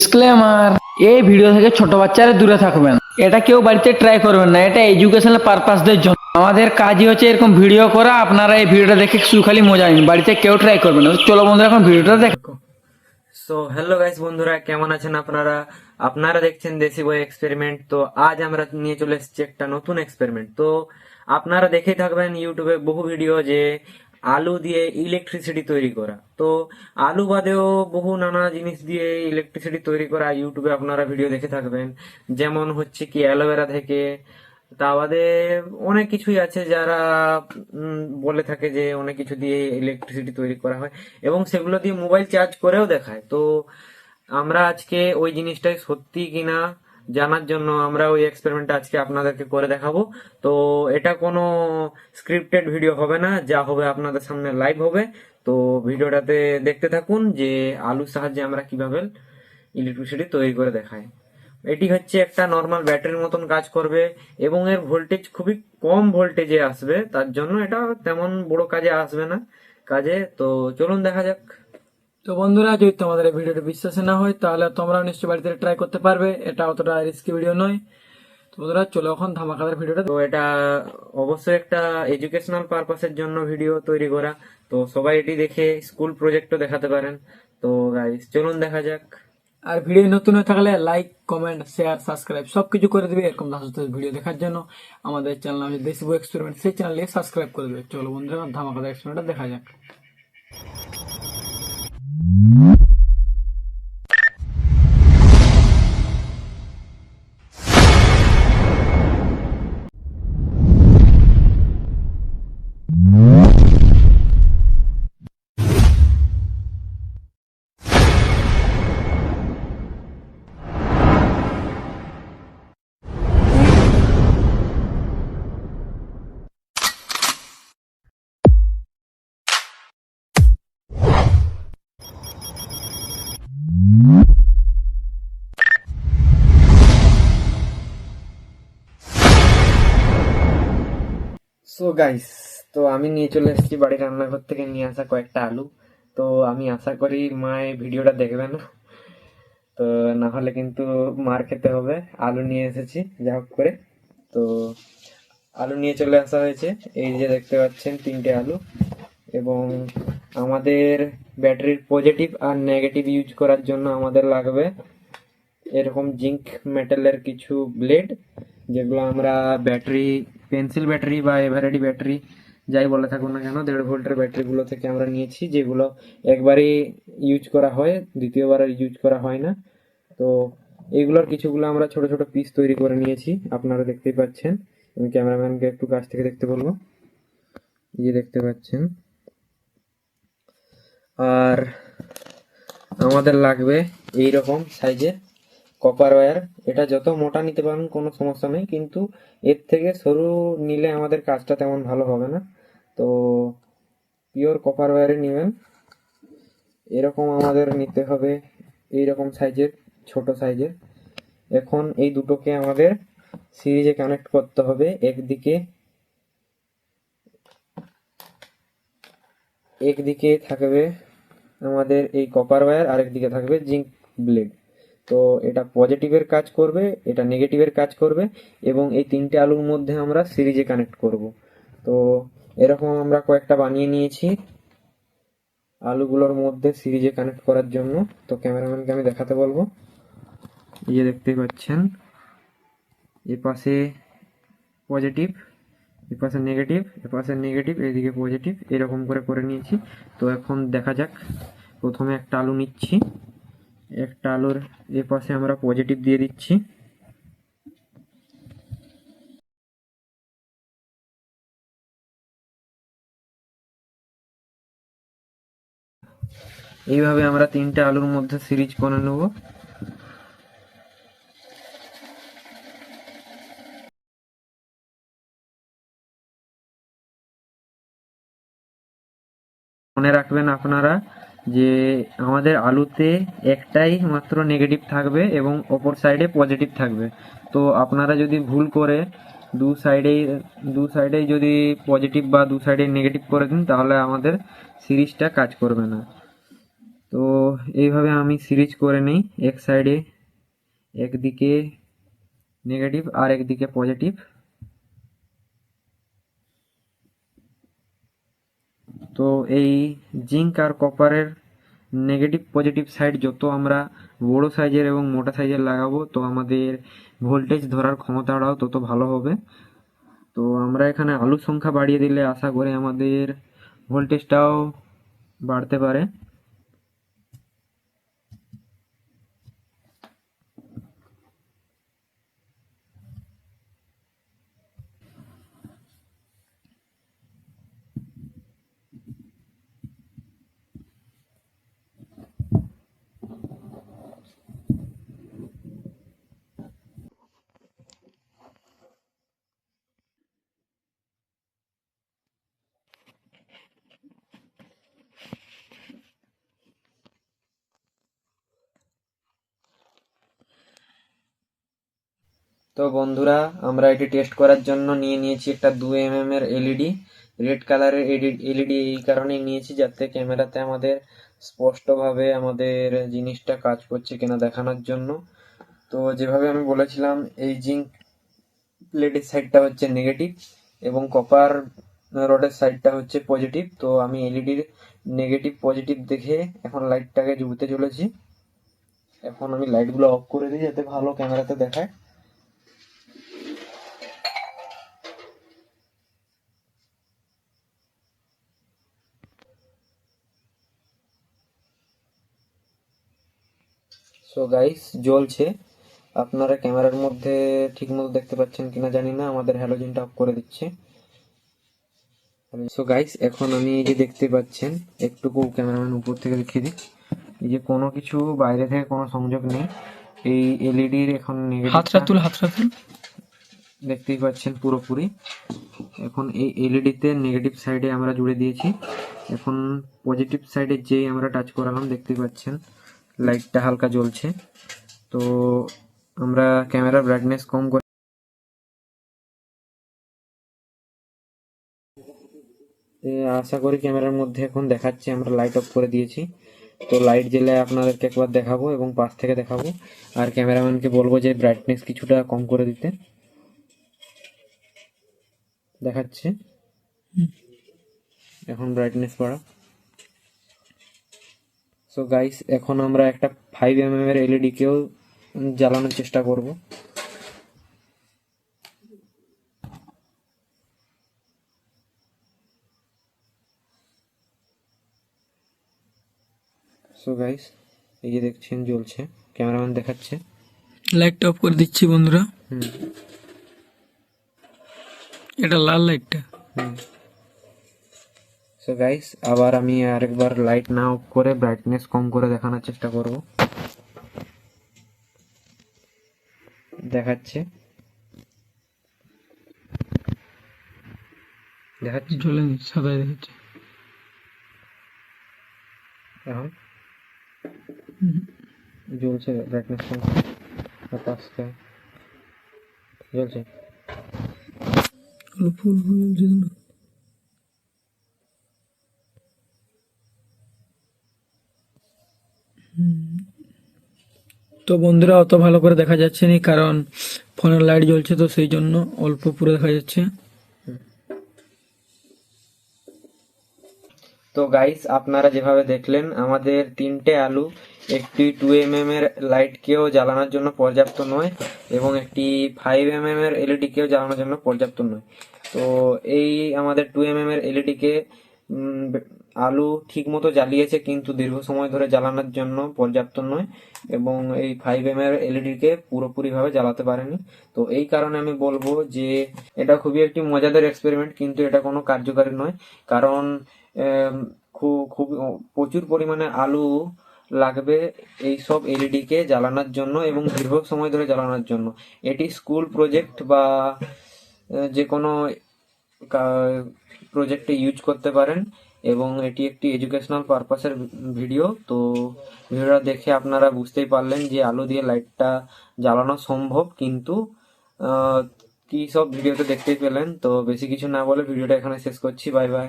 Disclaimer, এই video থেকে ছোট বাচ্চারা দূরে থাকবেন। এটা কেউ বাড়িতে ট্রাই করবেন না, এটা এডুকেশনাল পারপাসদের জন্য। আমাদের কাজই হচ্ছে এরকম ভিডিও করা। আপনারা এই ভিডিওটা দেখে শুধু খালি মজা নিন, বাড়িতে কেউ ট্রাই করবেন না। চলো বন্ধুরা, এখন ভিডিওটা দেখো। সো হ্যালো গাইস, বন্ধুরা কেমন আছেন আপনারা? আপনারা দেখছেন দেশি বয় এক্সপেরিমেন্ট। তো আজ আমরা নিয়ে চলে এসেছি একটা নতুন এক্সপেরিমেন্ট। তো আপনারা দেখেই থাকবেন ইউটিউবে বহু ভিডিও যে আলু দিয়ে ইলেকট্রিসিটি তৈরি করা। তো আলু বাদেও বহু নানা জিনিস দিয়ে ইলেকট্রিসিটি তৈরি করা ইউটিউবে আপনারা ভিডিও দেখে থাকবেন। যেমন হচ্ছে কি অ্যালোভেরা থেকে, তা বাদে অনেক কিছুই আছে যারা বলে থাকে যে অনেক কিছু দিয়ে ইলেকট্রিসিটি তৈরি করা হয় এবং সেগুলো দিয়ে মোবাইল চার্জ করেও দেখায়। তো আমরা আজকে ওই জিনিসটাই সত্যি কিনা জানার জন্য আমরা ওই এক্সপেরিমেন্টটা আজকে আপনাদেরকে করে দেখাবো। তো এটা কোনো স্ক্রিপ্টেড ভিডিও হবে না, যা হবে আপনাদের সামনে লাইভ হবে। তো ভিডিওটাতে দেখতে থাকুন যে আলুর সাহায্যে আমরা কিভাবে ইলেকট্রিসিটি তৈরি করে দেখাই। এটি হচ্ছে একটা নর্মাল ব্যাটারির মতন কাজ করবে এবং এর ভোল্টেজ খুবই কম ভোল্টেজে আসবে, তার জন্য এটা তেমন বড় কাজে আসবে না কাজে। তো চলুন দেখা যাক। তো বন্ধুরা, যদি তোমাদের এই ভিডিওটা বিশ্বাস না হয় তাহলে তোমরা নিশ্চয়ই বাড়িতে ট্রাই করতে পারবে। এটা অতটা রিস্কি ভিডিও নয়। তো বন্ধুরা, চলো এখন ধামাকাদার ভিডিওটা। তো এটা অবশ্যই একটা এডুকেশনাল পারপাসের জন্য ভিডিও তৈরি করা। তো সবাই এটি দেখে স্কুল প্রজেক্টও দেখাতে পারেন। তো গাইস চলুন দেখা যাক। আর ভিডিও নতুন হয়ে থাকলে লাইক, কমেন্ট, শেয়ার, সাবস্ক্রাইব সবকিছু করে দিবে। এরকম ভিডিও দেখার জন্য আমাদের চ্যানেল আছে দেশি বই এক্সপেরিমেন্ট, সেই চ্যানেলে সাবস্ক্রাইব করে দেবে। চলো বন্ধুরা, ধামাকাদার এক্সপেরিমেন্টটা দেখা যাক। সো গাইস, তো আমি নিয়ে চলে এসেছি বাড়ির রান্নাঘর থেকে নিয়ে আসা কয়েকটা আলু। তো আমি আশা করি মা এই ভিডিওটা দেখবে না, তো না হলে কিন্তু মার খেতে হবে। আলু নিয়ে এসেছি যা হোক করে। তো আলু নিয়ে চলে আসা হয়েছে, এই যে দেখতে পাচ্ছেন 3টে আলু। এবং আমাদের ব্যাটারির পজিটিভ আর নেগেটিভ ইউজ করার জন্য আমাদের লাগবে এরকম জিঙ্ক মেটালের কিছু ব্লেড, যেগুলো আমরা ব্যাটারি, পেন্সিল ব্যাটারি বা এভারেডি ব্যাটারি যাই বলে থাকুন না কেন, 1.5 ভোল্টের ব্যাটারিগুলো থেকে আমরা নিয়েছি, যেগুলো একবারই ইউজ করা হয়, দ্বিতীয়বার আর ইউজ করা হয় না। তো এইগুলোর কিছুগুলো আমরা ছোট ছোট পিস তৈরি করে নিয়েছি, আপনারা দেখতেই পাচ্ছেন। আমি ক্যামেরাম্যানকে একটু কাছ থেকে দেখতে বলবো। এই যে দেখতে পাচ্ছেন। আর আমাদের লাগবে এই রকম সাইজের কপার ওয়্যার। এটা যত মোটা নিতে পারেন কোনো সমস্যা নেই, কিন্তু এর থেকে সরু নিলে আমাদের কাজটা তেমন ভালো হবে না। তো পিওর কপার ওয়্যারে নেবেন। এরকম আমাদের নিতে হবে, এইরকম সাইজের, ছোট সাইজের। এখন এই দুটোকে আমাদের সিরিজে কানেক্ট করতে হবে। একদিকে থাকবে আমাদের এই কপার ওয়্যার, আরেকদিকে থাকবে জিঙ্ক ব্লেড। তো এটা পজিটিভের কাজ করবে, এটা নেগেটিভের কাজ করবে, এবং এই 3টে আলুর মধ্যে আমরা সিরিজে কানেক্ট করব। তো এরকম আমরা কয়েকটা বানিয়ে নিয়েছি আলুগুলোর মধ্যে সিরিজে কানেক্ট করার জন্য। তো ক্যামেরাম্যানকে আমি দেখাতে বলবো। এই যে দেখতে পাচ্ছেন, এ পাশে পজিটিভ, এ পাশে নেগেটিভ, এ পাশে নেগেটিভ, এদিকে পজিটিভ, এরকম করে করে নিয়েছি। তো এখন দেখা যাক। প্রথমে একটা আলু নিচ্ছি, একটা আলুর এ পাশে আমরা পজিটিভ দিয়ে দিচ্ছি। এইভাবে আমরা 3টে আলুর মধ্যে সিরিজ করে নেব। মনে রাখবেন আপনারা যে আমাদের আলুতে একটাই মাত্র নেগেটিভ থাকবে এবং অপর সাইডে পজিটিভ থাকবে। তো আপনারা যদি ভুল করে দু সাইডেই যদি পজিটিভ বা দু সাইডে নেগেটিভ করে দিন, তাহলে আমাদের সিরিজটা কাজ করবে না। তো এইভাবে আমি সিরিজ করে নিই, এক সাইডে একদিকে নেগেটিভ আর একদিকে পজিটিভ। তো এই জিঙ্ক আর কপারের নেগেটিভ পজিটিভ সাইড যত আমরা বড় সাইজের এবং মোটা সাইজের লাগাবো, তো আমাদের ভোল্টেজ ধরার ক্ষমতাটাও তত ভালো হবে। তো আমরা এখানে আলুর সংখ্যা বাড়িয়ে দিলে আশা করি আমাদের ভোল্টেজটাও বাড়তে পারে। তো বন্ধুরা, আমরা এটি টেস্ট করার জন্য নিয়ে নিয়েছি একটা 2 mm এর এলইডি, রেড কালারের এলইডি। এই কারণেই নিয়েছি যাতে ক্যামেরাতে আমাদের স্পষ্টভাবে আমাদের জিনিসটা কাজ করছে কিনা দেখানোর জন্য। তো যেভাবে আমি বলেছিলাম, এই জিঙ্ক প্লেটের সাইডটা হচ্ছে নেগেটিভ এবং কপার রডের সাইডটা হচ্ছে পজিটিভ। তো আমি এলইডির নেগেটিভ পজিটিভ দেখে এখন লাইটটাকে জুড়তে চলেছি। এখন আমি লাইটগুলো অফ করে দিই যাতে ভালো ক্যামেরাতে দেখায়। সো গাইস, জ্বলছে। আপনারা ক্যামেরার মধ্যে ঠিকমতো দেখতে পাচ্ছেন কিনা জানি না, আমাদের হ্যালোজেনটা অফ করে দিচ্ছে। সো গাইস, এখন আমি এই যে দেখতে পাচ্ছেন, একটুকু ক্যামেরাম্যান উপর থেকে দেখিয়ে দিই, এই যে কোনো কিছু বাইরে থেকে কোনো সংযোগ নেই। এই এলইডির এখন হাতটা তুল দেখতেই পাচ্ছেন পুরোপুরি। এখন এই এলইডিতে নেগেটিভ সাইডে আমরা জুড়ে দিয়েছি। এখন পজিটিভ সাইডে যেই আমরা টাচ করালাম দেখতেই পাচ্ছেন লাইটটা হালকা জ্বলছে। তো আমরা ক্যামেরার ব্রাইটনেস কম করে আশা করি ক্যামেরার মধ্যে এখন দেখাচ্ছে। আমরা লাইট অফ করে দিয়েছি। তো লাইট জ্বেলে আপনাদেরকে একবার দেখাবো এবং পাশ থেকে দেখাবো, আর ক্যামেরাম্যানকে বলবো যে ব্রাইটনেস কিছুটা কম করে দিতে। দেখাচ্ছে এখন ব্রাইটনেস বাড়া। সো গাইস, এখন আমরা একটা 5 mm এর এলইডি কেও জ্বালানোর চেষ্টা করব। সো গাইস, এই যে দেখছেন জ্বলছে, ক্যামেরাম্যান দেখাচ্ছে। লাইটটা অফ করে দিচ্ছি বন্ধুরা। এটা লাল লাইটটা। সো গাইস, আবার আমি আরেকবার লাইট না অফ করে ব্রাইটনেস কম করে দেখানোর চেষ্টা করব। দেখাচ্ছে দেখাচ্ছে জ্বলে সাদা দেখাচ্ছে। এখন জ্বলছে, ব্রাইটনেস কম পাঁচটা জ্বলছে। ফুল ফুল জ্বলছে না। তো বন্ধুরা, অত ভালো করে দেখা যাচ্ছে না, কারণ ফোনের লাইট জ্বলছে, তো সেই জন্য অল্প পুরো দেখা যাচ্ছে। তো গাইস, আপনারা যেভাবে দেখলেন, আমাদের 3টে আলু একটি 2 mm এর লাইটকেও জ্বালানোর জন্য পর্যাপ্ত নয় এবং একটি 5 mm এর এলইডিকেও জ্বালানোর জন্য পর্যাপ্ত নয়। তো এই আমাদের 2 mm এর এলইডিকে আলু ঠিক মতো জ্বালিয়েছে, কিন্তু দীর্ঘ সময় ধরে জ্বালানোর জন্য পর্যাপ্ত নয়, এবং এই 5 mm এর এলইডিকে পুরোপুরিভাবে জ্বালাতে পারেনি। তো এই কারণে আমি বলবো যে এটা খুবই একটি মজাদার এক্সপেরিমেন্ট, কিন্তু এটা কোনো কার্যকারী নয়। কারণ খুব প্রচুর পরিমাণে আলু লাগবে এই সব এলইডি কে জ্বালানোর জন্য এবং দীর্ঘ সময় ধরে জ্বালানোর জন্য। এটি স্কুল প্রজেক্ট বা যে কোনো প্রজেক্টে ইউজ করতে পারেন, এবং এটি একটি এডুকেশনাল পারপাসের ভিডিও। তো ভিডিওটা দেখে আপনারা বুঝতেই পারলেন যে আলু দিয়ে লাইটটা জ্বালানো সম্ভব, কিন্তু কি সব ভিডিওতে দেখতেই পেলেন। তো বেশি কিছু না বলে ভিডিওটা এখানে শেষ করছি। Bye bye.